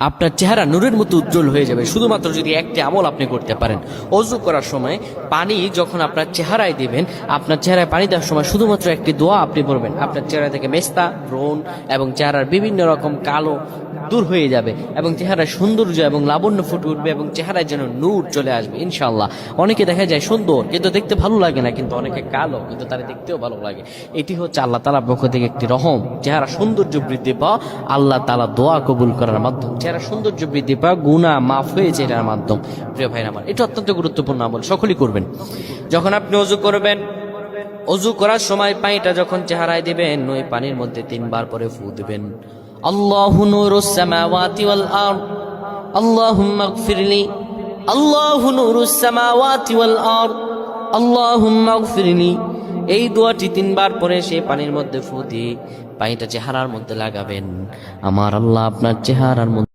আপনার চেহারা নূরের মতো উজ্জ্বল হয়ে যাবে শুধুমাত্র যদি একটি আমল আপনি করতে পারেন। অজু করার সময় পানি যখন আপনার চেহারায় দিবেন, আপনার চেহারায় পানি দেওয়ার সময় শুধুমাত্র একটি দোয়া আপনি পড়বেন, আপনার চেহারা থেকে মেস্তা, ব্রণ এবং চেহারার বিভিন্ন রকম কালো দূর হয়ে যাবে এবং চেহারায় সৌন্দর্য এবং লাবণ্য ফুটে উঠবে এবং চেহারায় যেন নূর চলে আসবে ইনশাআল্লাহ। অনেকে দেখা যায় সুন্দর কিন্তু দেখতে ভালো লাগে না, কিন্তু অনেকে কালো কিন্তু তারা দেখতেও ভালো লাগে। এটি হচ্ছে আল্লাহ তাআলার পক্ষ থেকে একটি রহম। চেহারা সৌন্দর্য বৃদ্ধি পাওয়া আল্লাহ তাআলা দোয়া কবুল করার মাধ্যম, চেহারা সৌন্দর্য বৃদ্ধি পাওয়া গুনাহ মাফ হয়েছে এটার মাধ্যম। প্রিয় ভাইরা আমার, এটা অত্যন্ত গুরুত্বপূর্ণ আমল, সকলেই করবেন। যখন আপনি অজু করবেন, অজু করার সময় পানিটা যখন চেহারায় দিবেন, ওই পানির মধ্যে 3 বার পরে ফু দিবেন। আল্লাহু নূরুস সামাওয়াতি ওয়াল আরদ আল্লাহুম্মা ইগফিরলি, আল্লাহু নূরুস সামাওয়াতি ওয়াল আরদ আল্লাহুম্মা ইগফিরলি। এই দোয়াটি 3 বার পরে সেই পানির মধ্যে ফু দিয়ে পানিটা চেহারার মধ্যে লাগাবেন। আমার আল্লাহ আপনার চেহারার মধ্যে